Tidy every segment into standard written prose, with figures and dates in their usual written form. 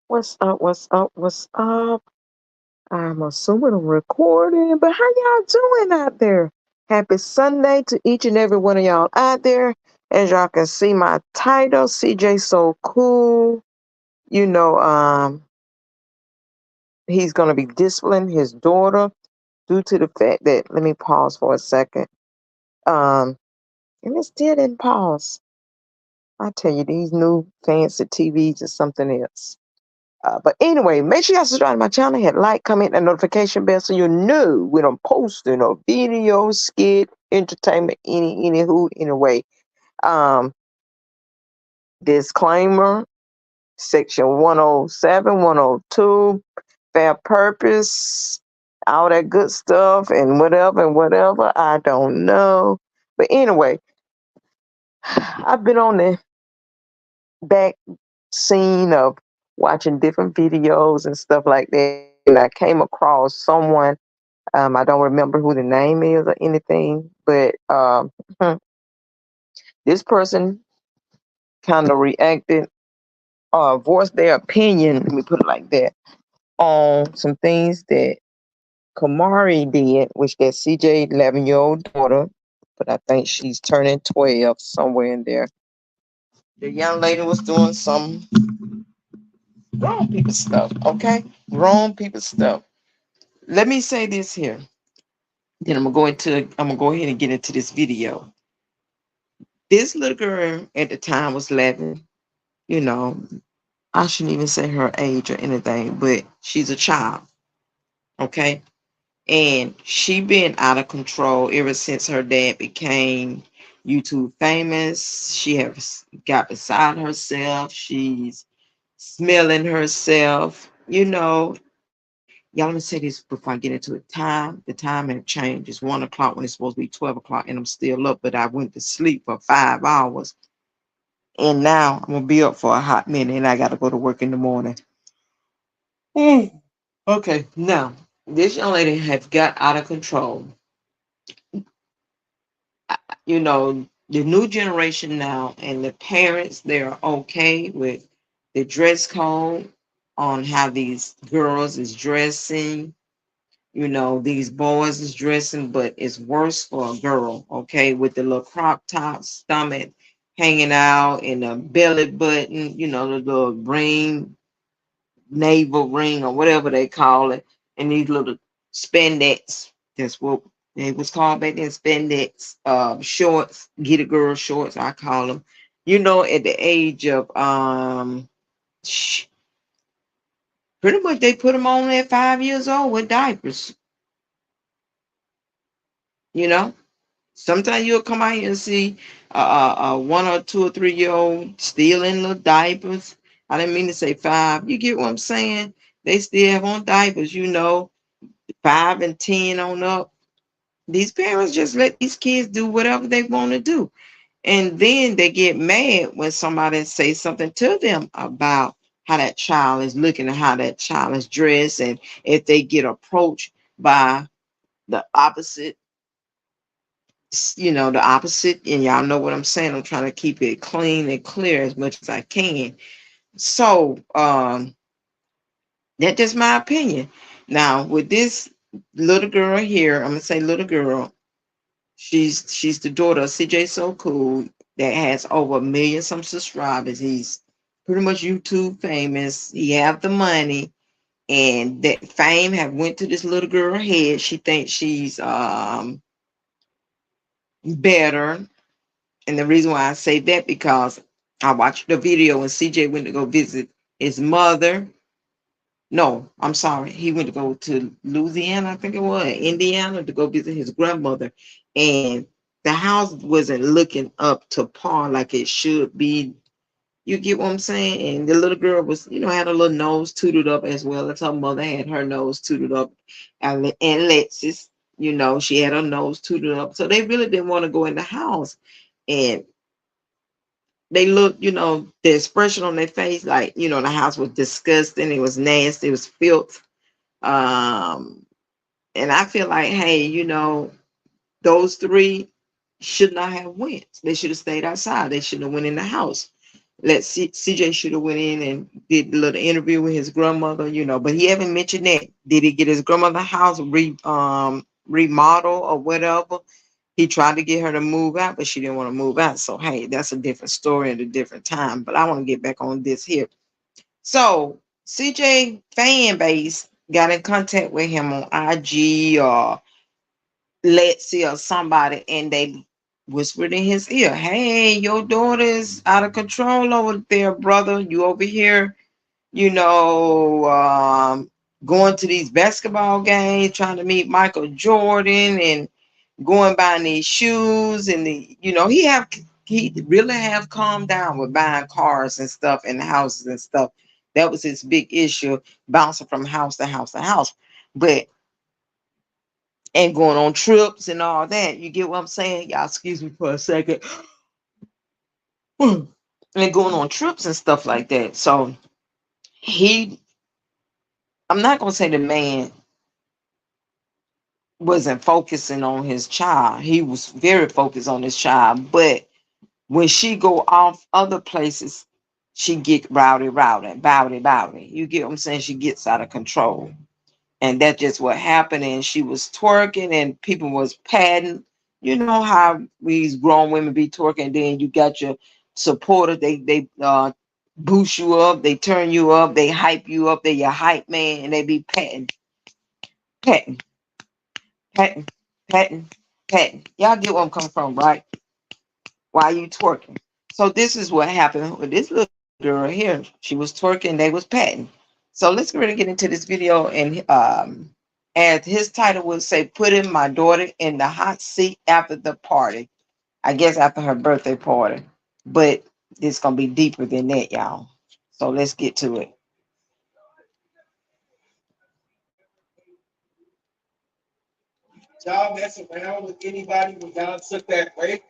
What's up? What's up? What's up? I'm assuming I'm recording, but how y'all doing out there? Happy Sunday to each and every one of y'all out there. As y'all can see, my title, CJ So Cool. You know, he's gonna be disciplining his daughter due to the fact that. Let me pause for a second. Um, and it still didn't pause. I tell you, these new fancy TVs is something else. But anyway, make sure y'all subscribe to my channel, hit like, comment, and notification bell so you know when I'm posting a video, skit, entertainment, anywho, anyway. Um, Disclaimer, section 107, 102, fair purpose, all that good stuff, and whatever, I don't know. But anyway, I've been on the back scene of watching different videos and stuff like that, and I came across someone. I don't remember who the name is or anything, but this person kind of reacted, voiced their opinion, let me put it like that, on some things that Kamari did, which that CJ 11-year-old daughter, but I think she's turning 12 somewhere in there. The young lady was doing some grown people stuff, okay? Grown people stuff. Let me say this here. Then I'm gonna go ahead and get into this video. This little girl at the time was 11. You know, I shouldn't even say her age or anything, but she's a child, okay? And she been out of control ever since her dad became YouTube famous. She has got beside herself. She's smelling herself, Y'all, let me say this before I get into it. The time had changed. It's 1 o'clock when it's supposed to be 12 o'clock, and I'm still up, but I went to sleep for 5 hours. And now I'm gonna be up for a hot minute and I gotta go to work in the morning. Okay, now this young lady has got out of control. The new generation now and the parents, they're okay with the dress code on how these girls is dressing. These boys is dressing, but it's worse for a girl, okay, with the little crop top, stomach hanging out, and a belly button, the little ring, navel ring, or whatever they call it, and these little spandex. That's what they was called back then, spandex shorts, get a girl shorts, I call them. At the age of pretty much they put them on at 5 years old with diapers. You know, Sometimes you'll come out here and see a 1 or 2 or 3 year old still in little diapers. I didn't mean to say five. You get what I'm saying? They still have on diapers, 5 and 10 on up. These parents just let these kids do whatever they want to do. And then they get mad when somebody says something to them about how that child is looking and how that child is dressed. And if they get approached by the opposite, the opposite, and y'all know what I'm saying. I'm trying to keep it clean and clear as much as I can. So that's just my opinion. Now with this little girl here, I'm gonna say little girl. She's the daughter of CJ So Cool that has over 1 million some subscribers. He's pretty much YouTube famous. He have the money, and that fame have went to this little girl head. She thinks she's better. And the reason why I say that, because I watched the video when CJ went to go visit his mother. No, I'm sorry. He went to go to Louisiana, I think it was, Indiana, to go visit his grandmother. And the house wasn't looking up to par like it should be. You get what I'm saying? And the little girl was, had a little nose tooted up as well as her mother had her nose tooted up. And Lexus, she had her nose tooted up. So they really didn't want to go in the house. And they look, the expression on their face, like, the house was disgusting. It was nasty. It was filth. Um, and I feel like, hey, those three should not have went. They should have stayed outside. They shouldn't have went in the house. CJ should have went in and did a little interview with his grandmother, but he haven't mentioned that. Did he get his grandmother house remodel or whatever? He tried to get her to move out, but she didn't want to move out. So hey, that's a different story at a different time. But I want to get back on this here. So CJ fan base got in contact with him on IG or Let's See or somebody, and they whispered in his ear, "Hey, your daughter's out of control over there, brother. You over here, you know, going to these basketball games, trying to meet Michael Jordan, and going buying these shoes, and he really have calmed down with buying cars and stuff and houses and stuff. That was his big issue, bouncing from house to house to house, but and going on trips and all that. You get what I'm saying? Y'all excuse me for a second. And going on trips and stuff like that. So he, I'm not gonna say the man wasn't focusing on his child. He was very focused on his child, but when she go off other places, she get rowdy. You get what I'm saying? She gets out of control. And that's just what happened. And she was twerking and people was patting. You know how these grown women be twerking, then you got your supporters, they boost you up, they turn you up, they hype you up, they your hype man, and they be patting, patting, patting, patting. Y'all get where I'm coming from, right? While you twerking. So this is what happened with this little girl here. She was twerking, they was patting. So let's really get into this video, and as his title would say, putting my daughter in the hot seat after the party. I guess after her birthday party. But it's gonna be deeper than that, y'all. So let's get to it. Y'all messing around with anybody when y'all took that break?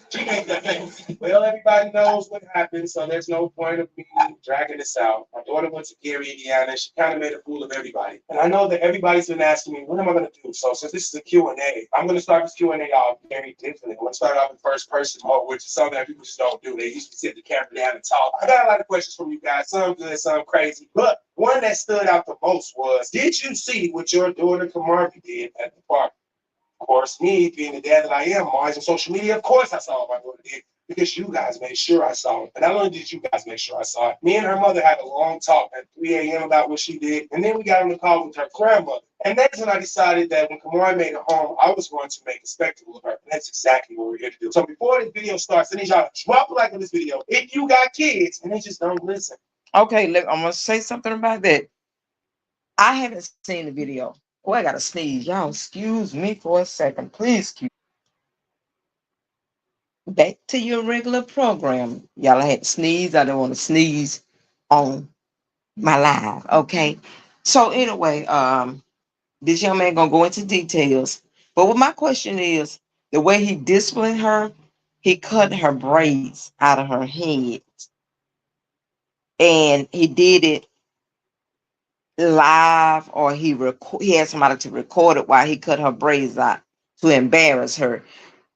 She made that face. Well, everybody knows what happened, so there's no point of me dragging this out. My daughter went to Gary, Indiana. She kind of made a fool of everybody. And I know that everybody's been asking me, what am I going to do? So since this is a Q&A, I'm going to start this Q&A off very differently. I'm going to start off in first person mode, which is something that people just don't do. They usually sit the camera down and talk. I got a lot of questions from you guys, some good, some crazy. But one that stood out the most was, did you see what your daughter Kamari did at the park? Of course, me being the dad that I am, I'm always on social media. Of course, I saw what my daughter did because you guys made sure I saw it. And not only did you guys make sure I saw it, me and her mother had a long talk at 3 a.m. about what she did. And then we got on the call with her grandmother. And that's when I decided that when Kamari made it home, I was going to make a spectacle of her. And that's exactly what we're here to do. So before this video starts, I need y'all to drop a like on this video if you got kids and they just don't listen. Okay, look, I'm gonna say something about that. I haven't seen the video. Oh, I gotta sneeze. Y'all excuse me for a second. Please excuse. Back to your regular program. Y'all, I had to sneeze. I don't want to sneeze on my live. Okay. So anyway, this young man gonna go into details. But what my question is, the way he disciplined her, he cut her braids out of her head. And he did it live, or he had somebody to record it while he cut her braids out to embarrass her.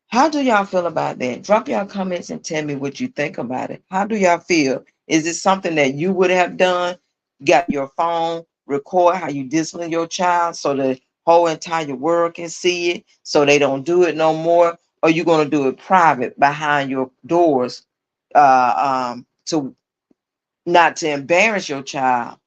How do y'all feel about that? Drop y'all comments and tell me what you think about it. How do y'all feel? Is it something that you would have done? Got your phone, record how you discipline your child so the whole entire world can see it, so they don't do it no more? Or you gonna do it private behind your doors, to not to embarrass your child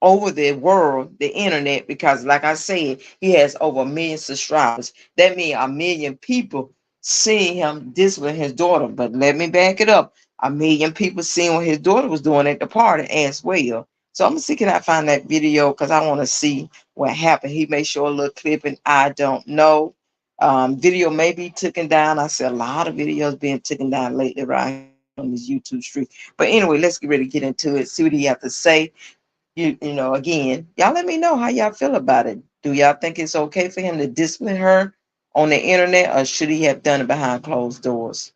over the world, the internet, because like I said, he has over 1 million subscribers. That means 1 million people seeing him discipline his daughter. But let me back it up. 1 million people seeing what his daughter was doing at the party as well. So I'm gonna see, can I find that video, because I want to see what happened. He may show a little clip and I don't know. Video may be taken down. I see a lot of videos being taken down lately right here on this YouTube street. But anyway, let's get ready to get into it. See what he have to say. Again, y'all let me know how y'all feel about it. Do y'all think it's okay for him to discipline her on the internet, or should he have done it behind closed doors?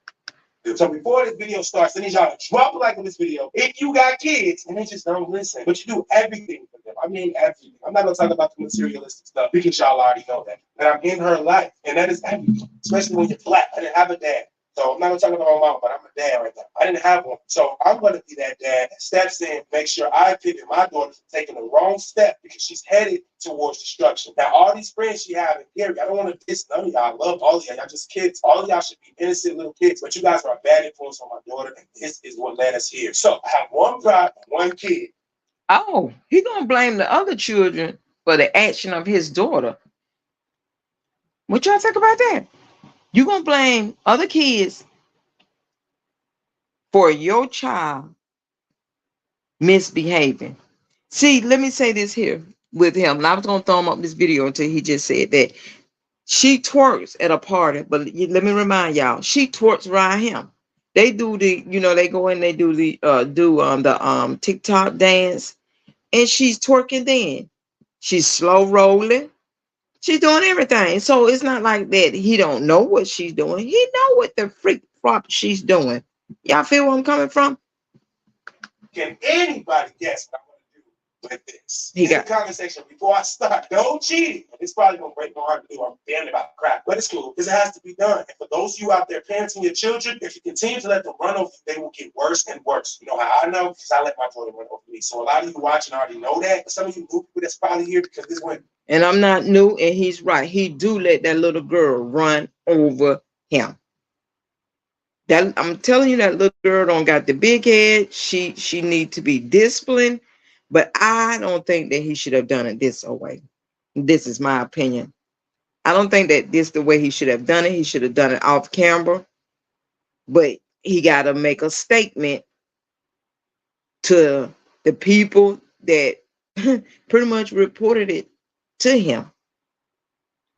So before this video starts, I need y'all to drop a like on this video if you got kids and they just don't listen. But you do everything for them. I mean everything. I'm not gonna talk about the materialistic stuff because y'all already know that. And I'm in her life, and that is everything. Especially when you're black. I didn't have a dad. So I'm not gonna talk about my mom, but I'm a dad right now. I didn't have one. So I'm gonna be that dad that steps in, make sure I pivot my daughter from taking the wrong step because she's headed towards destruction. Now, all these friends she have in Gary, I don't want to diss none of y'all. I love all of y'all. Y'all just kids. All of y'all should be innocent little kids, but you guys are a bad influence on my daughter, and this is what led us here. So I have one pride, one kid. Oh, he gonna blame the other children for the action of his daughter. What y'all think about that? You gonna blame other kids for your child misbehaving? See, let me say this here with him. And I was gonna throw him up this video until he just said that she twerks at a party. But let me remind y'all, she twerks around him. They do the, they go in, they do the TikTok dance, and she's twerking then. She's slow rolling. She's doing everything. So it's not like that he don't know what she's doing. He know what the freak flop she's doing. Y'all feel where I'm coming from? Can anybody guess what I'm going to do with this? He got the conversation before I start. Don't cheat. It's probably going to break my heart to do. I'm damn about to cry. But it's cool because it has to be done. And for those of you out there parenting your children, if you continue to let them run over you, they will get worse and worse. You know how I know? Because I let my daughter run over me. So a lot of you watching already know that. But some of you new people that's probably here because this went. And I'm not new, and he's right. He do let that little girl run over him. That I'm telling you, that little girl don't got the big head. She need to be disciplined, but I don't think that he should have done it this way. This is my opinion. I don't think that this the way he should have done it. He should have done it off camera, but he got to make a statement to the people that pretty much reported it to him.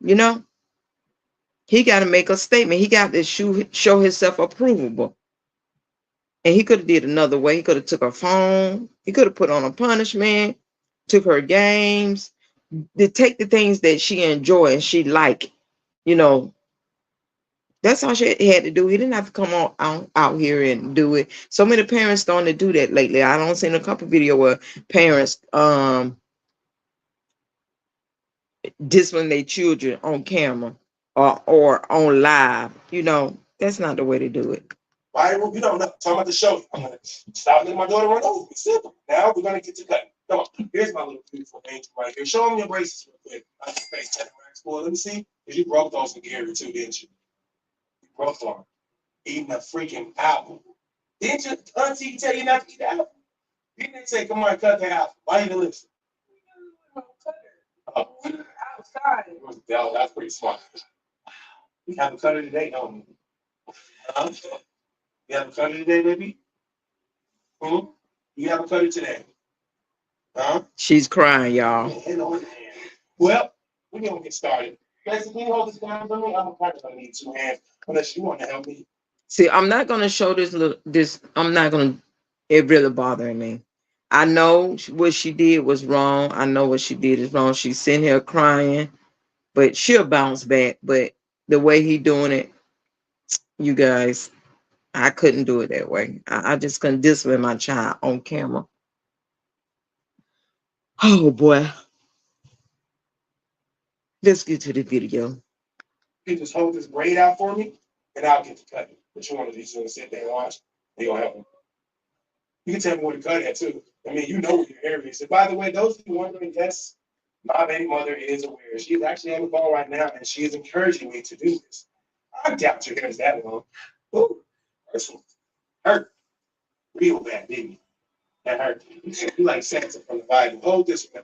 You know, he got to make a statement. He got to show himself approvable. And he could have did another way. He could have took her phone. He could have put on a punishment, took her games, to take the things that she enjoy and she like. You know, that's all she had to do. He didn't have to come out here and do it. So many parents starting to do that lately. I don't seen a couple video where parents discipline their children on camera or on live. You know, that's not the way to do it. Why you don't know? So I'm about to show you. I'm gonna stop letting my daughter run over. It's simple. Now we're gonna get to cutting. Come on. Here's my little beautiful angel right here. Show them your braces real quick. I can face check my Let me see. Because you broke those in Gary too, didn't you? You broke them. Eating a freaking apple. Didn't your auntie tell you not to eat the apple? He didn't say, come on, cut the apple. Why you didn't listen? Oh, outside. That's pretty smart. We have a cutter today, don't we? You have a cutter today, baby? You have a cutter today? She's crying, y'all. Well, we're going to get started. Can you hold this down for me? I'm probably going to need 2 hands unless you want to help me. See, I'm not going to show this. I'm not going to, it really bothering me. I know what she did was wrong. I know what she did is wrong. She's sitting here crying, but she'll bounce back. But the way he doing it, you guys, I couldn't do it that way. I just couldn't discipline my child on camera. Oh boy. Let's get to the video. You just hold this braid out for me, and I'll get to cut it. But you want to just sit there and watch. You're going to help me. You can tell me where to cut at, too. I mean, you know what your area is. And by the way, those of you wondering, yes, my baby mother is aware. She's actually on the phone right now, and she is encouraging me to do this. I doubt your hair is that long. Ooh, hurt. Real bad, didn't you? That hurt. You like Santa from the Bible. Hold this one.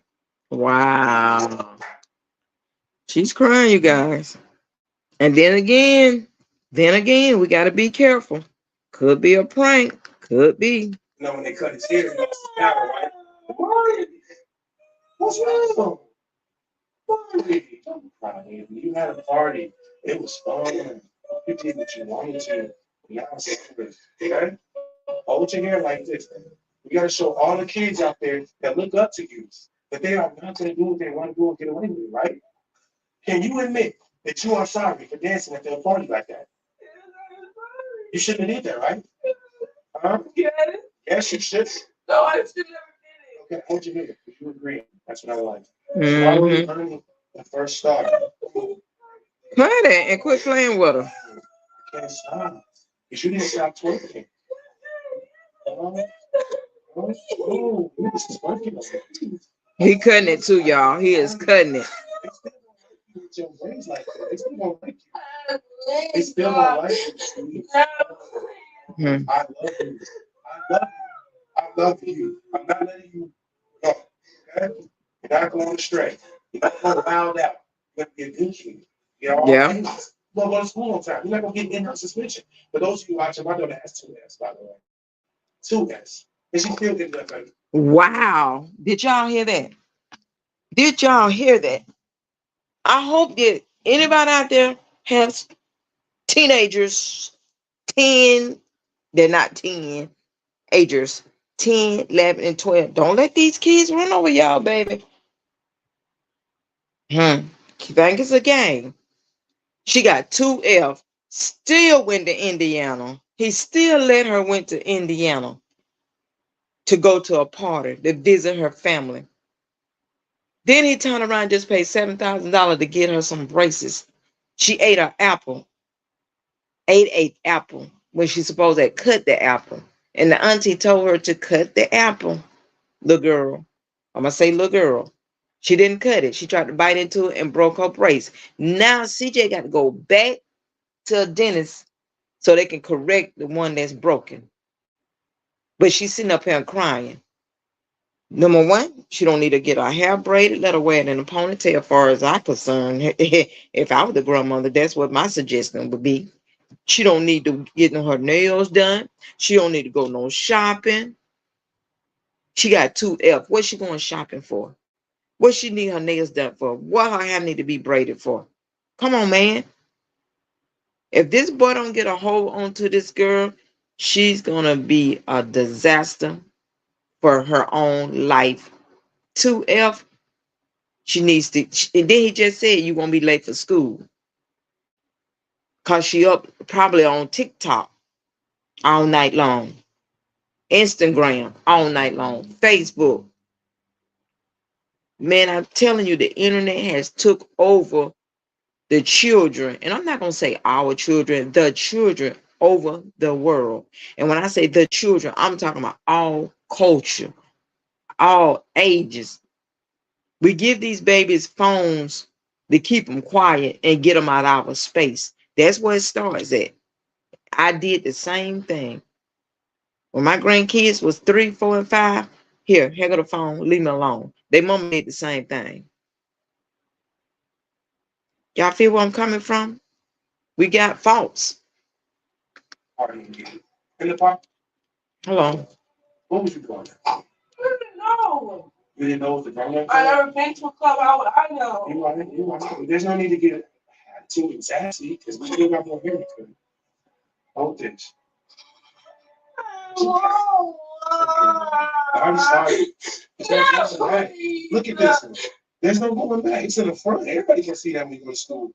Wow. She's crying, you guys. And then again, we got to be careful. Could be a prank. Could be. You know, when they cut his hair, it's camera, right? Why? What's wrong? Why? Don't cry, baby. You had a party. It was fun. You did what you wanted to. Now it's over. Okay? Hold your hair like this. We got to show all the kids out there that look up to you that they are not going to do what they want to do and get away with it, right? Can you admit that you are sorry for dancing at their party like that? You shouldn't have did that, right? Yes, you should. No, I should never did it. Okay, hold your hair. You agree. That's what I like. You already earning the first star. Play that and quit playing with her. I can't stop. Because you didn't stop twerking. Oh, this is working. He cutting it too, y'all. He is cutting it. With your braids like that. It's still gonna like you. It's still gonna like you. Hmm. I love you. I love you. I love you. I'm not letting you go. Okay? You're not going astray. You're not going wild out. You're gonna be a good kid. You're all Yeah. A's. You're gonna go to school on time. You're not gonna get in her suspension. For those of you watching, my daughter has 2S, by the way. 2S. And she still getting that baby. Wow. Did y'all hear that? Did y'all hear that? I hope that anybody out there has teenagers, 10, they're not 10, agers, 10, 11, and 12. Don't let these kids run over y'all, baby. You think it's a game? She got 2F, still went to Indiana. He still let her went to Indiana to go to a party, to visit her family. Then he turned around and just paid $7,000 to get her some braces. She ate an apple, ate apple when she supposed to cut the apple. And the auntie told her to cut the apple, little girl. I'm going to say little girl. She didn't cut it. She tried to bite into it and broke her brace. Now CJ got to go back to a dentist so they can correct the one that's broken. But she's sitting up here and crying. Number one, she don't need to get her hair braided, let her wear it in a ponytail, as far as I'm concerned. If I was the grandmother, that's what my suggestion would be. She don't need to get her nails done. She don't need to go no shopping. She got 2F. What's she going shopping for? What she need her nails done for? What her hair need to be braided for? Come on, man. If this boy don't get a hold onto this girl, she's gonna be a disaster for her own life. 2F, she needs to, and then he just said you won't be late for school. Cause she up probably on TikTok all night long. Instagram all night long. Facebook. Man, I'm telling you, the internet has took over the children. And I'm not gonna say our children, the children over the world. And when I say the children, I'm talking about all culture, all ages. We give these babies phones to keep them quiet and get them out of our space. That's where it starts at. I did the same thing. When my grandkids was 3, 4, and 5, here go the phone, leave me alone. They mama did the same thing. Y'all feel where I'm coming from? We got faults. In the park? Hello. What was you doing? I didn't know. You didn't know what the grandma? I never been to a club. How would I know? You are. There's no need to get too sassy because we still got more here to do. Hold this. I'm sorry. Look at this one. There's no going back. It's in the front. Everybody can see that when you go to school.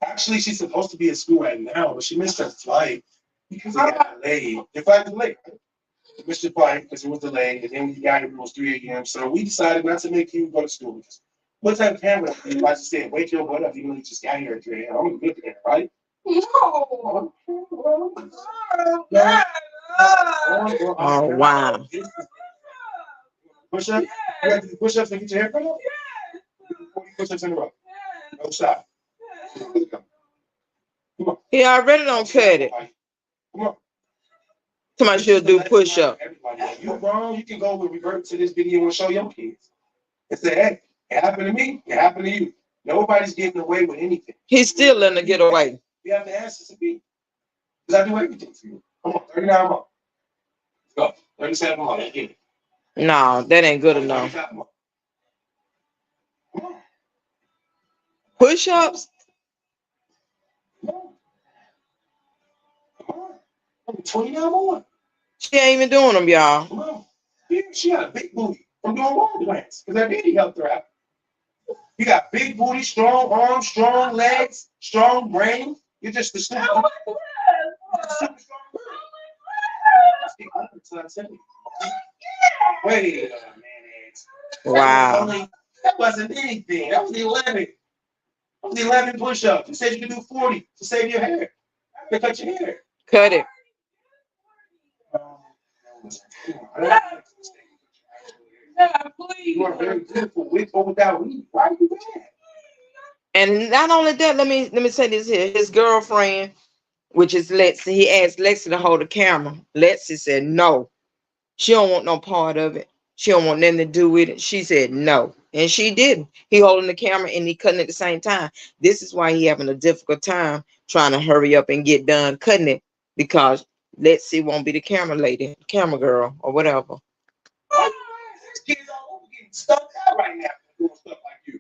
Actually, she's supposed to be at school right now, but she missed her flight because it got delayed. The flight was late. Missed your flight because it was delayed, and then we got here, it was 3 a.m. So we decided not to make you go to school. What type of camera? I just said, wake your butt up, even though you just got here at 3 a.m. I'm gonna look at it, right? No. Oh, wow. Push up? You got to do push ups and get your hair cut off? 40 push ups in a row. No stop. Come on. He already don't cut it. Come on. Somebody should do push up. You wrong, you can go and revert to this video and show your kids. And say, hey, it happened to me, it happened to you. Nobody's getting away with anything. He's still letting her get away. You have the answers to be. Because I do everything for you. Come on, 39 more. Let's go. 37 more. Let's get it. No, that ain't good enough. 37 more. Come on. Push ups? Come on. Come on. 29 more. She ain't even doing them, y'all. Come on. Yeah, she got a big booty from doing wall plants. Because that baby helped her out. You got big booty, strong arms, strong legs, strong brain. You're just the super strong girl. Wait a minute. Wow. That wasn't anything. That was 11. That was 11 push-ups. You said you could do 40 to save your hair. I have to cut your hair. Cut it. Please. You are very beautiful with or without weed. Why are you mad? And not only that, let me say this here. His girlfriend, which is Lexi, he asked Lexi to hold the camera. Lexi said no. She don't want no part of it. She don't want nothing to do with it. She said no. And she didn't. He holding the camera and he cutting at the same time. This is why he having a difficult time trying to hurry up and get done cutting it, because Lexi won't be the camera lady, camera girl, or whatever. Why you mad? There's kids all over getting stuck out right now doing stuff like you.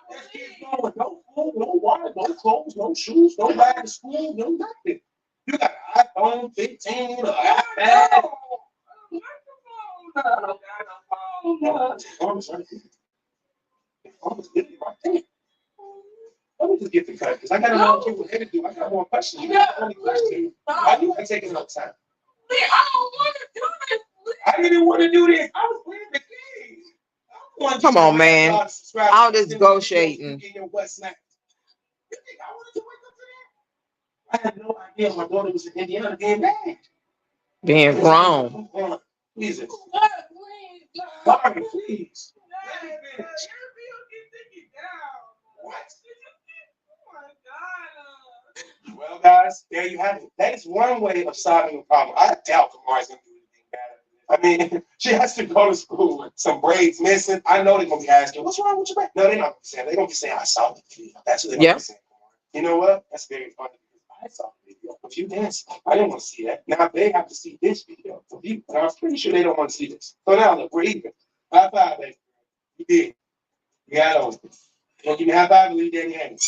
There's kids going with no food, no water, no clothes, no shoes, no ride to school, no nothing. You got an iPhone 15 or iPad. Arms right there. Arms literally right there. Let me just get the cut because I gotta know what you were headed to. I got more questions. You got the only question. Why you like taking up time? I don't want to do this. I didn't want to do this. I was playing the game. Come on, man. All this negotiating. You think I wanted to wake up to that? I had no idea my daughter was in Indiana being bad. Being wrong. Please. What? Please. Sorry, please. What? Well, guys, there you have it. That is one way of solving the problem. I doubt Kamari's gonna do anything bad. I mean, she has to go to school with some braids missing. I know they're gonna be asking, "What's wrong with your braid?" No, they're not gonna be saying. They're gonna be saying, "I saw the video." That's what they're gonna be saying. You know what? That's very funny because I saw the video of you dancing. I didn't want to see that. Now they have to see this video of you, and I'm pretty sure they don't want to see this. So now look, we're even. High five, baby. You did. You got on. You want to give me a high five and leave Danny hanging.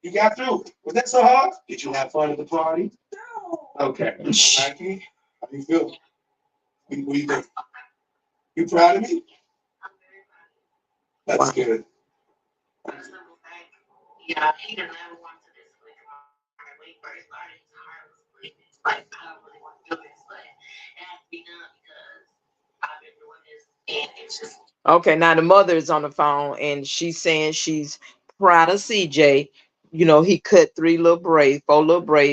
You got through. Was that so hard? Did you have fun at the party? No. Okay. Nike, how you feel? What do you think? You proud of me? That's good. Yeah, he didn't ever want to this week. When he first started, his heart was bleeding. It's like, I don't really want to do this, but it has to be done because I've been doing this and it's just. Okay, now the mother is on the phone and she's saying she's proud of CJ. You know, he cut 4 little braids.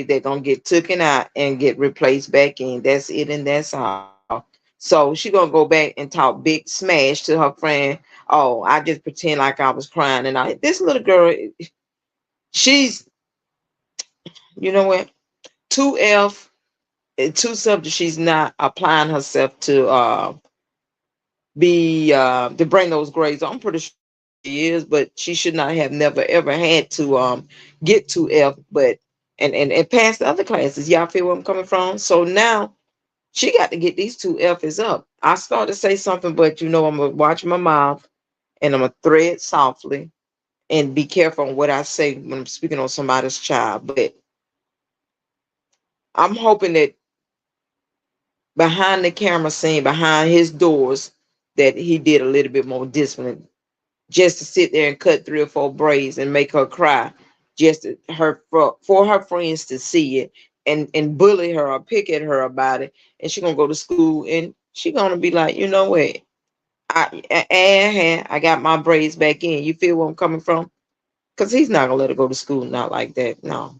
They're gonna get taken out and get replaced back in. That's it, and that's all. So she gonna go back and talk big smash to her friend. Oh, I just pretend like I was crying, and this little girl, she's, you know what, 2F, 2 subjects. She's not applying herself to bring those grades. I'm pretty sure she is, but she should not have never ever had to get 2F, but and pass the other classes. Y'all feel where I'm coming from? So now she got to get these 2Fs up. I started to say something, but I'm gonna watch my mouth and I'm gonna thread softly and be careful on what I say when I'm speaking on somebody's child. But I'm hoping that behind the camera scene, behind his doors, that he did a little bit more discipline, just to sit there and cut 3 or 4 braids and make her cry, just for her friends to see it and bully her or pick at her about it. And she's gonna go to school and she's gonna be like, you know what? I got my braids back in. You feel where I'm coming from? Because he's not gonna let her go to school not like that. No.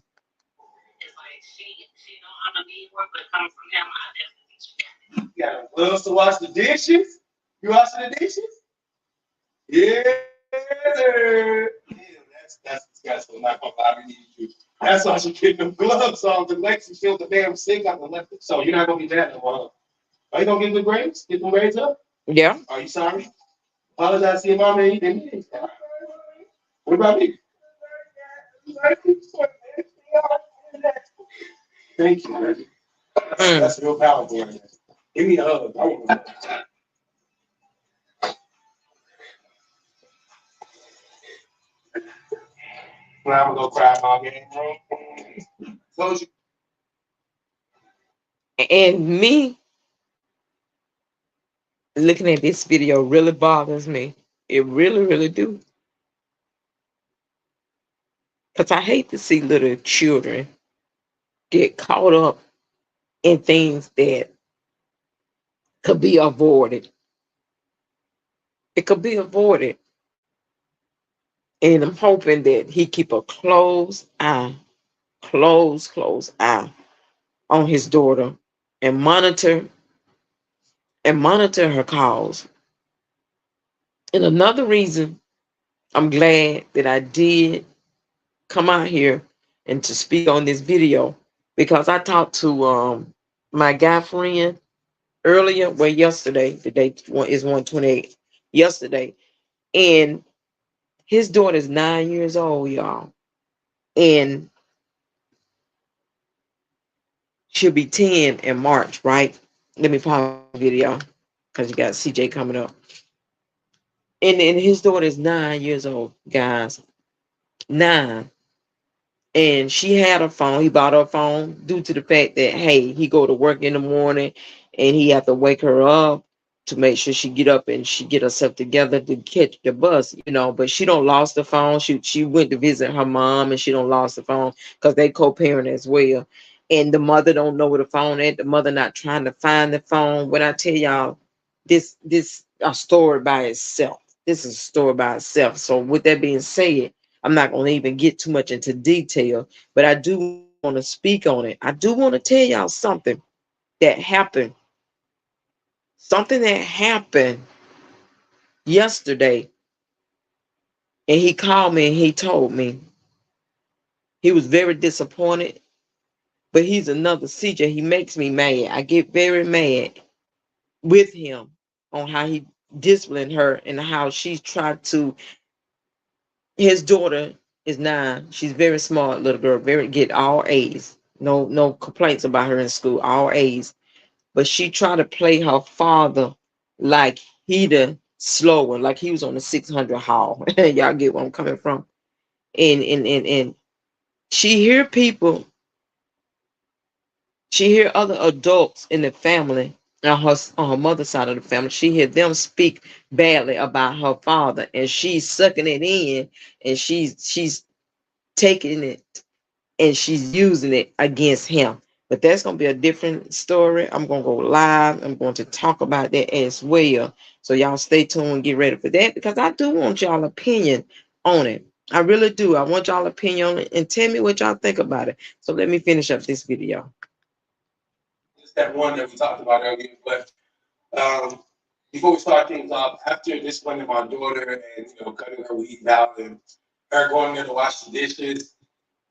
It's like she know I'm gonna need work, but coming from him, I definitely. You got gloves to wash the dishes? You washing the dishes? Yeah, sir. Yeah, that's disgusting. I'm not gonna lie, we need you. That's why she getting them gloves on. The Lexi filled the damn sink up and left it. So you're not gonna be that no more. Are you gonna get the grades? Get the grades up? Yeah. Are you sorry? Apologize to your mom and anything. What about me? Thank you, man. That's real powerful. Give me a hug. I want a hug. Now I'm gonna go cry my game. Told you. And me looking at this video really bothers me. It really, really do. Because I hate to see little children get caught up in things that could be avoided. It could be avoided. And I'm hoping that he keep a close eye on his daughter and monitor and monitor her calls. And another reason I'm glad that I did come out here and to speak on this video, because I talked to my guy friend earlier, well, yesterday, the date is 128, yesterday, and his daughter's 9 years old, y'all, and she'll be 10 in March, right? Let me pause the video because you got CJ coming up. And his daughter is 9 years old, guys. 9. And she had a phone. He bought her a phone due to the fact that, hey, he go to work in the morning and he have to wake her up to make sure she get up and she get herself together to catch the bus, but she don't lost the phone. She went to visit her mom and she don't lost the phone because they co-parent as well. And the mother don't know where the phone at. The mother not trying to find the phone. When I tell y'all, this a story by itself. This is a story by itself. So with that being said, I'm not going to even get too much into detail, but I do want to speak on it. I do want to tell y'all something that happened. Something that happened yesterday. And he called me and he told me he was very disappointed, but he's another CJ. He makes me mad. I get very mad with him on how he disciplined her and how she's tried to. His daughter is 9. She's very smart little girl, very get all A's. No complaints about her in school, all A's. But she tried to play her father like he the slower, like he was on the 600 hall. Y'all get where I'm coming from. And she hear people, she hear other adults in the family on her mother's side of the family. She hear them speak badly about her father, and she's sucking it in, and she's taking it and she's using it against him. But that's going to be a different story. I'm going to go live. I'm going to talk about that as well. So y'all stay tuned and get ready for that, because I do want y'all opinion on it. I really do. I want y'all opinion on it and tell me what y'all think about it. So let me finish up this video. It's that one that we talked about earlier. But before we start things off, after disciplining my daughter and cutting her weave out and her going there to wash the dishes,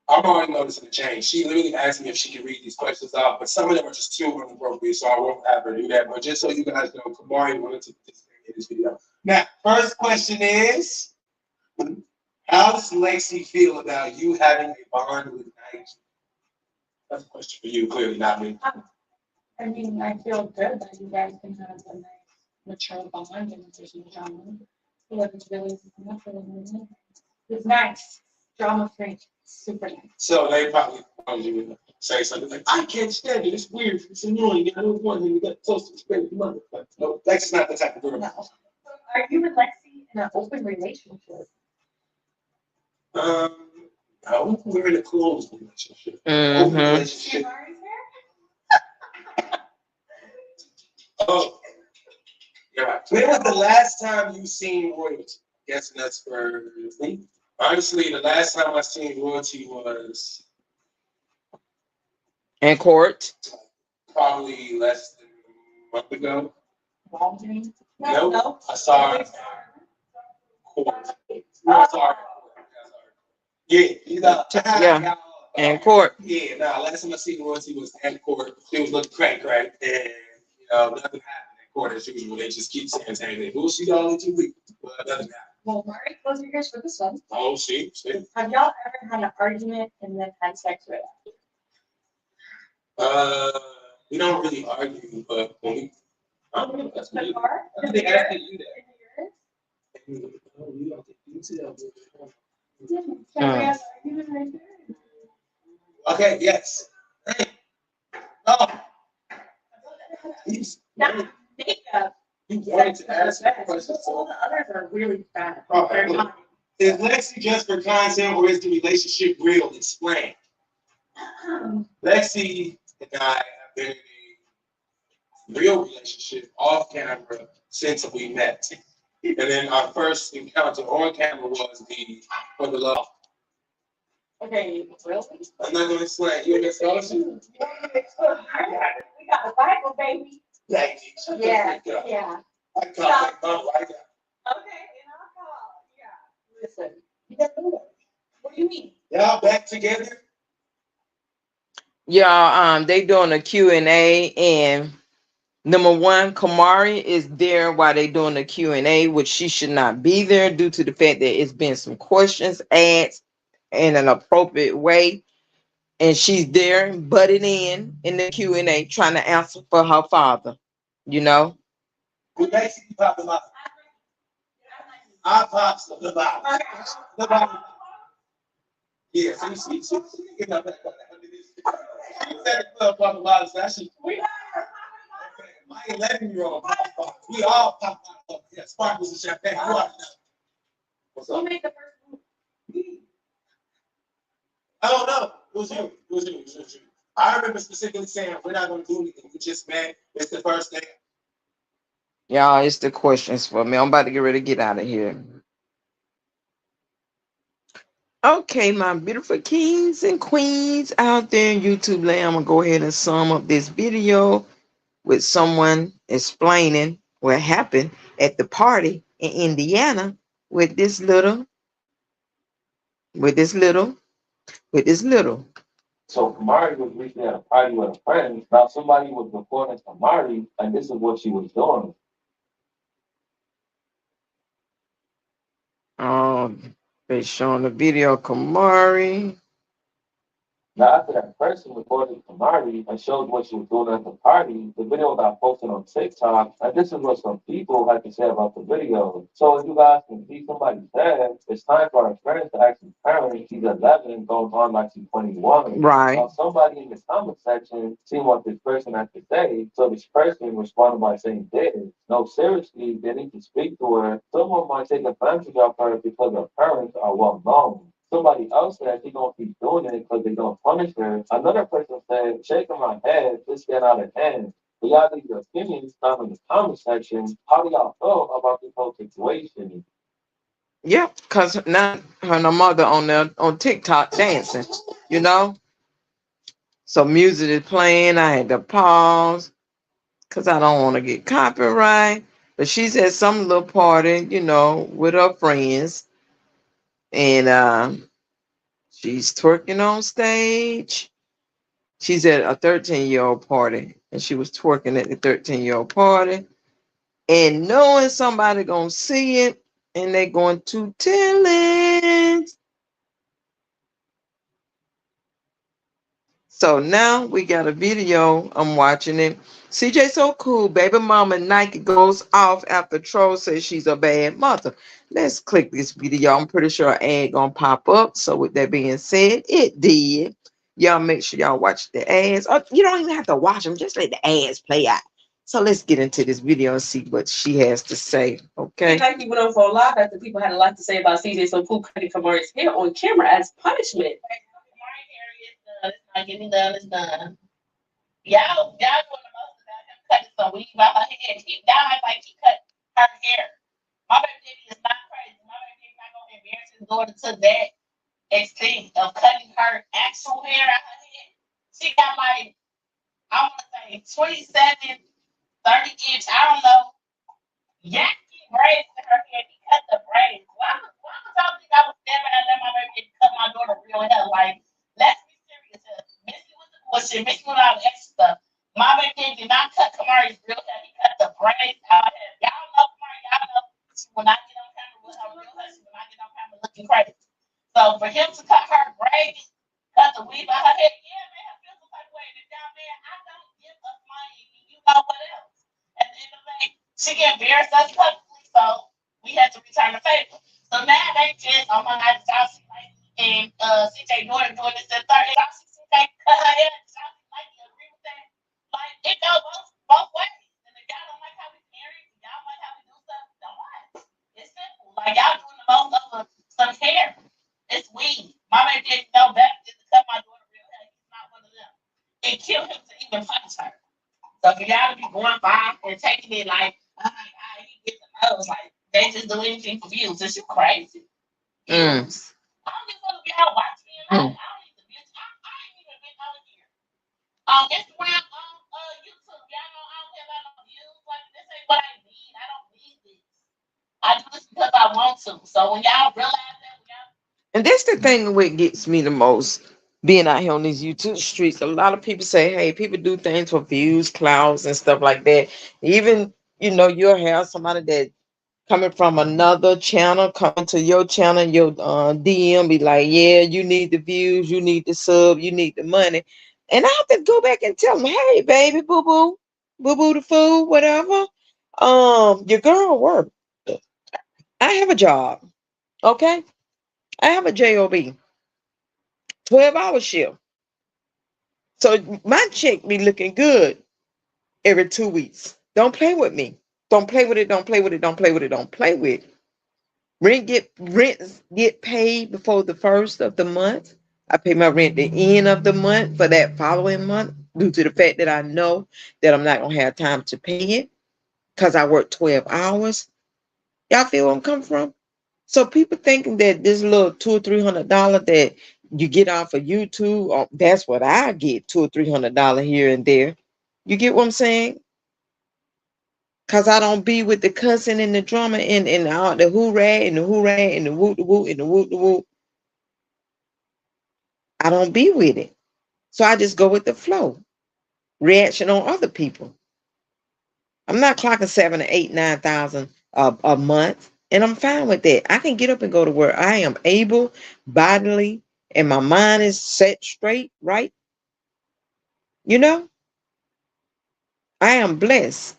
I'm already noticing a change. She literally asked me if she could read these questions off, but some of them are just too inappropriate, so I won't have her do that. But just so you guys know, Kamari wanted to participate in this video. Now, first question is, how does Lacey feel about you having a bond with Nike? That's a question for you, clearly not me. I mean, I feel good that you guys can have a nice, mature bond and there's no drama. It's really nothing. It's nice, drama free, super nice. So they probably wanted you to say something like, I can't stand it, it's weird, it's annoying, I don't want him to get close to his favorite mother. But no, Lexi's not the type of girl. No. Are you and Lexi in an open relationship? No, we're in a closed relationship. Mm-hmm. Open relationship. Oh, yeah. Right. When was the last time you seen royalty? I'm guessing that's for me. Honestly, the last time I seen royalty was In court. probably less than a month ago. Walgreens? No, I saw her in court. No, I saw her. Yeah, he's out. Yeah. In court. Yeah, no, last time I seen royalty was in court. She was looking crank, right? And nothing happened in court as usual. They just keep saying same thing. Who's she all in 2 weeks? But nothing happened. Well, Mari, close your ears for this one. Oh, see. Have y'all ever had an argument and then had sex right after? We don't really argue, but when we, I don't know, that's The weird. car? I think they asked you that. In the Oh, you don't think you see that. urine? Can we have an argument right there? Okay, yes. Oh, Not makeup. you wanted to ask a question. All the others are really bad. Oh, They're look. not. Is Lexi just for content or is the relationship real? Explain. Lexi and I have been in a real relationship off camera since we met. And then our first encounter on camera was for the love. Okay, really? I'm not gonna explain. You understand? We got the Bible, baby. Like, shut the Yeah, freak up. yeah. I call that mom right now. Okay, and I'll call. Yeah. Listen. You got to do it. What do you mean? Y'all back together? Yeah, they doing a Q&A, and number one, Kamari is there while they doing the Q&A, which she should not be there due to the fact that it's been some questions asked in an appropriate way, and she's there butting in the Q&A trying to answer for her father, you know. Who basically pop them out? I pops the bottom. The bottom. Yeah, she get up back under this. She said the club pop a lot of stuff. We are. My 11-year-old pop. We all pop out. Yeah, sparkles and champagne. You already know. What's Who up? made the first move? I don't know. It was you. It was you. It was you. I remember specifically saying, we're not going to do anything. We just met. It's the first thing. Y'all, it's the questions for me. I'm about to get ready to get out of here. Okay, my beautiful kings and queens out there in YouTube land, I'm gonna go ahead and sum up this video with someone explaining what happened at the party in Indiana with this little, with this little, with this little. So Kamari was recently at a party with a friend. Now somebody was recording Kamari, and this is what she was doing. They showing the video of Kamari. Now after that person recorded Kamari and showed what she was doing at the party, the video got posted on TikTok, and this is what some people had to say about the video. So as you guys can see, somebody said it's time for our friends to ask his parents. She's 11, going on like she's 21. Right. Now somebody in the comment section seen what this person had to say, so this person responded by saying this. No, seriously, they need to speak to her. Someone might take advantage of her because her parents are well known. Somebody else said she gonna keep doing it because they gonna punish her. Another person said, shaking my head, this get out of hand. But y'all leave your opinions down in the comment section. How do y'all feel about this whole situation? Yeah, cause now her and her mother on there on TikTok dancing, you know. So music is playing. I had to pause because I don't want to get copyright. But she's at some little party, you know, with her friends, and she's twerking on stage. She's at a 13-year-old party, and she was twerking at the 13-year-old party, and knowing somebody gonna see it, and they going to tell it. So now we got a video. I'm watching it. CJ so cool. Baby mama Nike goes off after troll says she's a bad mother. Let's click this video. I'm pretty sure an ad gonna pop up. So with that being said, it did. Y'all make sure y'all watch the ads. Or you don't even have to watch them. Just let the ads play out. So let's get into this video and see what she has to say. Okay. Nike went on for a lot after people had a lot to say about CJ so cool cutting Kamari's hair on camera as punishment. It's not getting done. It's done. Y'all doing the most about him cutting some weave out her head. Y'all act like he cut her hair. My baby daddy is not crazy. My baby daddy not gonna embarrass his daughter to that extent of cutting her actual hair out her head. She got like, I want to say 27, 30 inch, I don't know, yankee braids in her hair. He cut the braids. Why would y'all think I was never gonna let my baby daddy cut my daughter real hair? Like, let's be serious here. Missy with the bullshit, Missy with all the extra stuff. My baby daddy did not cut Kamari's real hair. He cut the braids out of hair. Y'all know Kamari, y'all know she will not get on camera with her real hair. She will not get on camera looking crazy. So for him to cut her braids, cut the weave out her head, yeah, man, her feels like way. And down there, I don't give a money. You know what else? At the end of the day, she get embarrassed us publicly, so we had to return the favor. So now they just, oh my God, Chelsea and CJ doing this and third. CJ cut her hair, Chelsea like agree with that. Like it goes both ways. And if y'all don't like how we married, y'all like how we do stuff, don't watch. It's simple. Like y'all doing the most of some hair. It's weed. My baby didn't know better than to cut my daughter real hair. He's not one of them. It killed him to even punish her. So for y'all to be going by and taking it like, he gets the nose, like they just do anything for views. This is crazy. Views. I don't just want to be out watching me. I don't need the views. I ain't even been on here. Instagram, YouTube. Y'all know I don't care about no I want to. So when y'all realize that, And that's the thing what gets me the most being out here on these YouTube streets. A lot of people say, hey, people do things for views, clouds, and stuff like that. Even, you'll have somebody that coming from another channel coming to your channel, your DM be like, yeah, you need the views, you need the sub, you need the money. And I have to go back and tell them, hey, baby, boo boo, boo boo the food, whatever. Your girl work. I have a job. Okay. I have a job, 12-hour shift. So my check be looking good every 2 weeks. Don't play with me. Don't play with it. Don't play with it. Don't play with it. Don't play with it. Rents get paid before the first of the month. I pay my rent the end of the month for that following month due to the fact that I know that I'm not gonna have time to pay it because I work 12 hours. Y'all feel where I'm coming from? So people thinking that this little $200 or $300 that you get off of YouTube, that's what I get, $200 or $300 here and there. You get what I'm saying? Cause I don't be with the cussing and the drama and all the hoorah and the hoorah and the woot the woot and the woot the woot. I don't be with it. So I just go with the flow. Reaction on other people. I'm not clocking 7 or 8, 9,000 a month. And I'm fine with that. I can get up and go to work. I am able bodily and my mind is set straight, right? You know, I am blessed.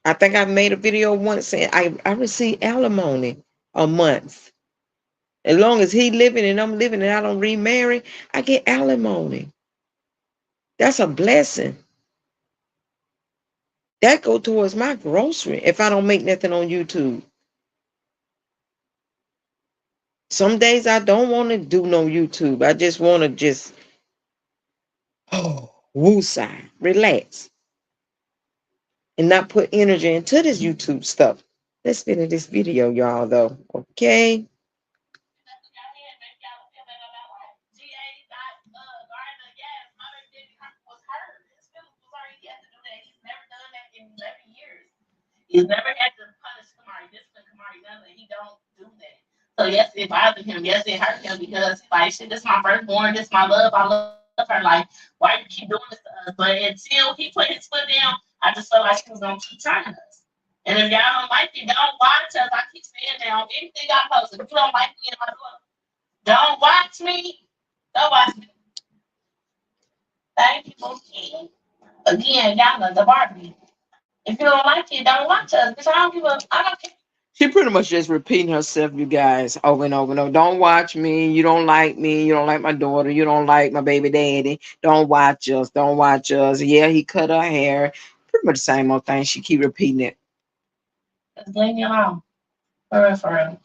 I think I made a video once saying I receive alimony a month. As long as he living and I'm living and I don't remarry, I get alimony. That's a blessing. That go towards my grocery if I don't make nothing on YouTube. Some days I don't want to do no YouTube. I just want to just woosah, relax, and not put energy into this YouTube stuff. Let's finish this video, y'all, though. Okay. he's never had to punish Kamari, discipline Kamari, none of that. He don't do that. So yes, it bothered him. Yes, it hurt him because like shit, this is my firstborn, this is my love. I love her. Like, why you keep doing this to us? But until he put his foot down, I just felt like he was gonna keep trying us. And if y'all don't like it, don't watch us. I keep saying that on anything I post. If you don't like me and my daughter, don't watch me. Don't watch me. Thank you, Bookie. Again, y'all know the Barbie. If you don't like it, don't watch us. Because I don't give a. I don't care. She pretty much just repeating herself, you guys, over and over and over. Don't watch me. You don't like me. You don't like my daughter. You don't like my baby daddy. Don't watch us. Don't watch us. Yeah, he cut her hair. Pretty much the same old thing. She keep repeating it. Just leave me alone. For real, for real.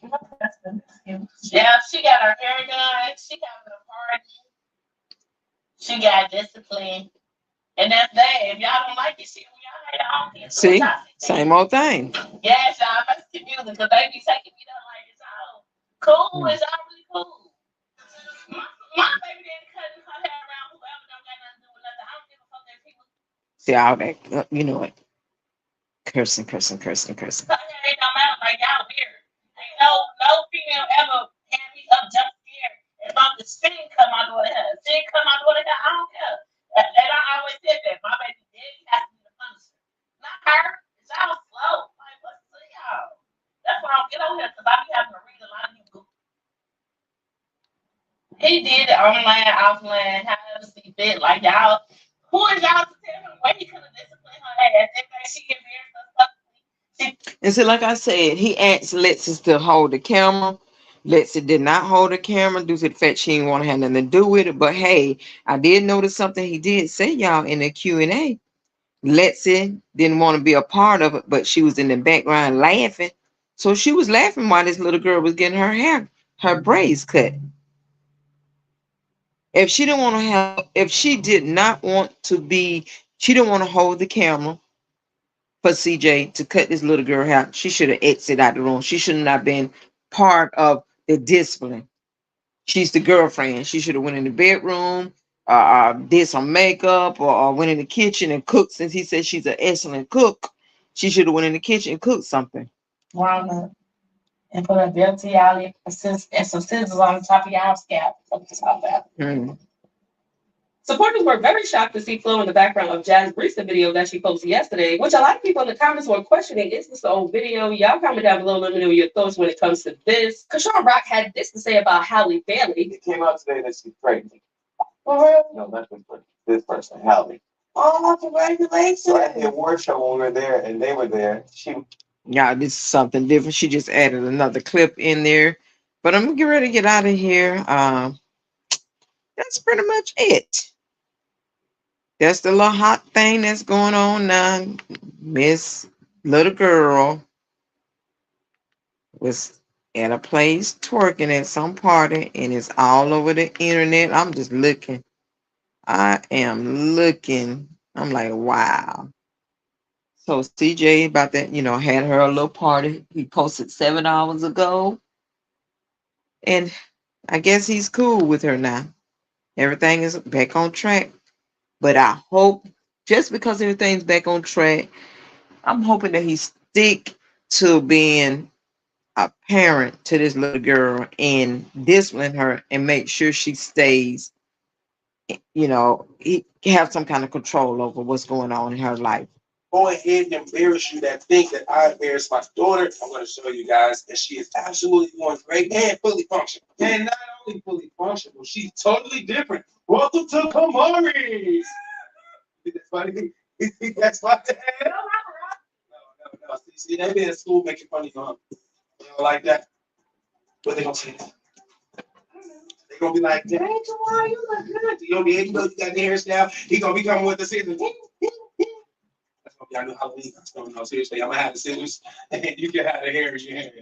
Yeah, she got her hair done. She got her party. She got discipline. And that's that. If y'all don't like it, see, we all like our own kids. See? Same old thing. Yes, y'all must confuse because they be taking me down like it's all cool. It's all really cool. My baby daddy cutting her hair around whoever don't got nothing to do with nothing. I don't give a fuck if people. See, all that, you know it. Cursing, cursing, cursing, cursing. Her hair ain't no matter. Like, y'all weird. Ain't no female ever had me up just scared. As long as she didn't cut my daughter hair. She didn't cut my daughter hair. I don't care. And I always said that. My baby daddy has to be the punisher. Not her. It's all slow. Like, what's to y'all? That's why I don't get on here because I be having to read a lot of you. He did it online, offline, however see fit. Like, y'all, who is y'all to tell him where he could have disciplined her ass? If she embarrassed herself. And so, like I said, he asked Lexus to hold the camera. Lexus did not hold the camera due to the fact she didn't want to have nothing to do with it. But hey, I did notice something he did say, y'all, in the Q&A. Lexi didn't want to be a part of it, but she was in the background laughing. So she was laughing while this little girl was getting her hair, her braids cut. If she didn't want to have, if she did not want to be, she didn't want to hold the camera for CJ to cut this little girl hair, she should have exited out the room. She should not have been part of the discipline. She's the girlfriend. She should have went in the bedroom, did some makeup, or went in the kitchen and cooked. Since he said she's an excellent cook, she should have went in the kitchen and cooked something. Why not? and put a belty alley and some scissors on the top of your scalp. Mm. Supporters were very shocked to see Flo in the background of Jazz Brisa video that she posted yesterday, which a lot of people in the comments were questioning, is this the old video? Y'all comment down below, let me know your thoughts when it comes to this. Kashawn Rock had this to say about Halle Bailey. It came out today that she's pregnant. Oh, No, not this person, Halle. congratulations. So at the award show when we were there and they were there, she Yeah, this is something different. She just added another clip in there. But I'm gonna get ready to get out of here. That's pretty much it. That's the little hot thing that's going on now. Miss Little Girl was at a place twerking at some party and it's all over the internet. I'm just looking. I am looking. I'm like, wow. So CJ about that, had her a little party. He posted 7 hours ago. And I guess he's cool with her now. Everything is back on track. But I hope, just because everything's back on track, I'm hoping that he stick to being a parent to this little girl and discipline her and make sure she stays, he have some kind of control over what's going on in her life. Go ahead and embarrass you that think that I embarrassed my daughter. I'm going to show you guys that she is absolutely doing great and fully functional. And not only fully functional, she's totally different. Welcome to Kamari. That's funny. That's funny. No. See, they be in school making fun of you. You know, like that. What they gonna say? They gonna be like, "Dang, Kamari, you look good." You know, you got the hairstyle. He gonna be coming with the scissors. I know Halloween is coming on. Seriously, I'm gonna have the scissors and you can have the hair in your hand.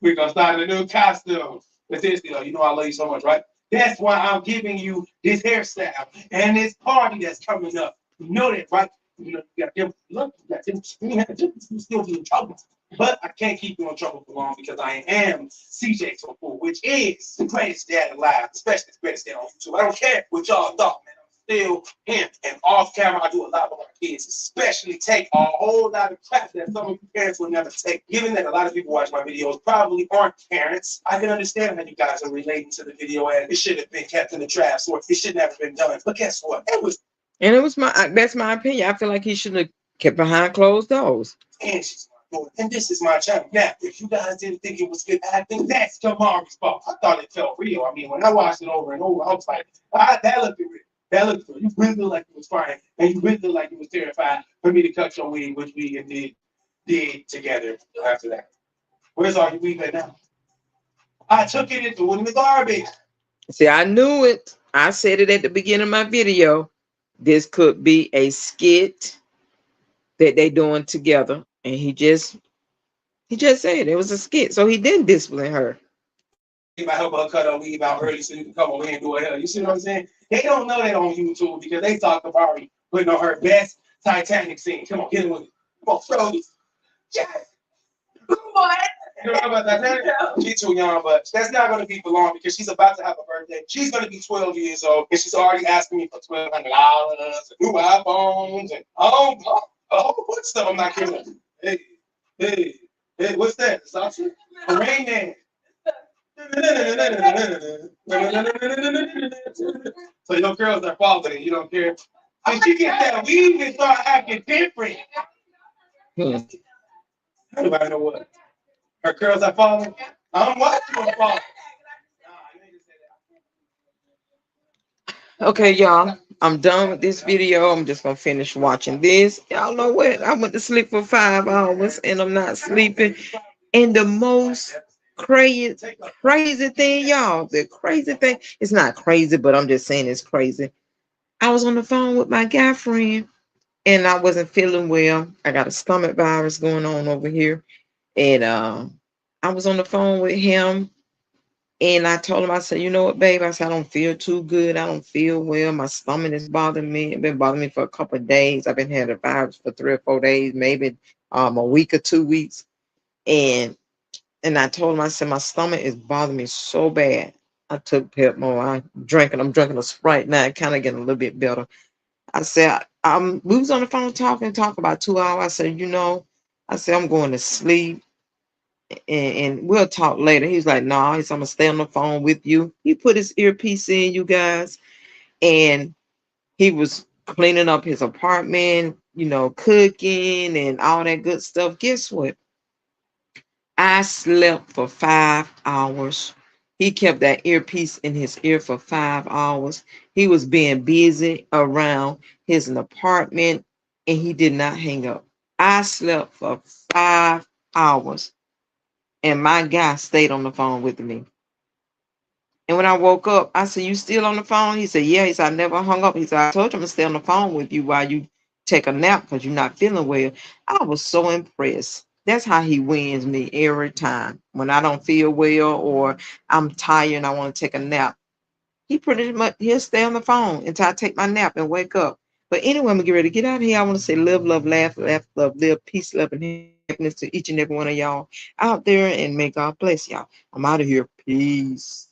We're gonna start a new costume. But seriously, though, you know I love you so much, right? That's why I'm giving you this hairstyle and this party that's coming up. You know that, right? You got them. Look, you got them. You still be in trouble. But I can't keep you in trouble for long because I am CJ So Cool, which is the greatest dad alive, especially the greatest dad on YouTube. I don't care what y'all thought, man. Still him. And off camera, I do a lot with our kids, especially take a whole lot of crap that some of you parents will never take. Given that a lot of people watch my videos probably aren't parents, I can understand how you guys are relating to the video and it should have been kept in the trash or it should never been done. But guess what? That's my opinion. I feel like he should have kept behind closed doors. And she's my daughter. And this is my channel. Now, if you guys didn't think it was good acting, that's Kamari's fault. I thought it felt real. I mean, when I watched it over and over, I was like, that looked real. That looked good. You really looked like you was crying, and you really looked like you was terrified for me to cut your wig, which we did together after that. Where's all your wig at now? I took it and threw it in the garbage. See, I knew it. I said it at the beginning of my video. This could be a skit that they doing together, and he just said it was a skit, so he didn't discipline her. I help her cut her weave out early so you can come over here and do it hell. You see what I'm saying? They don't know that on YouTube because they talk about Ari putting on her best Titanic scene. Come on, get it with it. Come on, throw this. Yes. Good boy. You know about Titanic? She's too young, but that's not going to be for long because she's about to have a birthday. She's going to be 12 years old, and she's already asking me for $1,200, new iPhones, and what stuff I'm not kidding. Hey, what's that? Sausage? A Rain Man. So your girls are following, you don't care. I should get that weave and start acting different. Everybody know what? Her girls are following. I'm watching them follow. Okay, y'all. I'm done with this video. I'm just gonna finish watching this. Y'all know what? I went to sleep for 5 hours and I'm not sleeping. And the most crazy thing, y'all, the crazy thing, it's not crazy, but I'm just saying it's crazy. I was on the phone with my guy friend and I wasn't feeling well. I got a stomach virus going on over here. And I was on the phone with him and I told him, I said, you know what, babe? I said, I don't feel too good. I don't feel well. My stomach is bothering me. It's been bothering me for a couple of days. I've been having a virus for 3 or 4 days, maybe a week or 2 weeks. And I told him, I said, my stomach is bothering me so bad. I took Pepmo. I'm drinking a Sprite now, kind of getting a little bit better. I said, we was on the phone talking about 2 hours. I said, I said, I'm going to sleep. and we'll talk later. He was like, no, he's I'm gonna stay on the phone with you. He put his earpiece in, you guys, and he was cleaning up his apartment, cooking and all that good stuff. Guess what? I slept for 5 hours. He kept that earpiece in his ear for 5 hours. He was being busy around his apartment and he did not hang up. I slept for 5 hours and my guy stayed on the phone with me. And when I woke up, I said, you still on the phone? He said, yeah. He said, I never hung up. He said, I told you I'm going to stay on the phone with you while you take a nap because you're not feeling well. I was so impressed. That's how he wins me every time. When I don't feel well or I'm tired and I want to take a nap, he pretty much, he'll stay on the phone until I take my nap and wake up. But anyway, I'm going to get ready to get out of here. I want to say live, love, laugh, laugh, love, live, peace, love, and happiness to each and every one of y'all out there. And may God bless y'all. I'm out of here. Peace.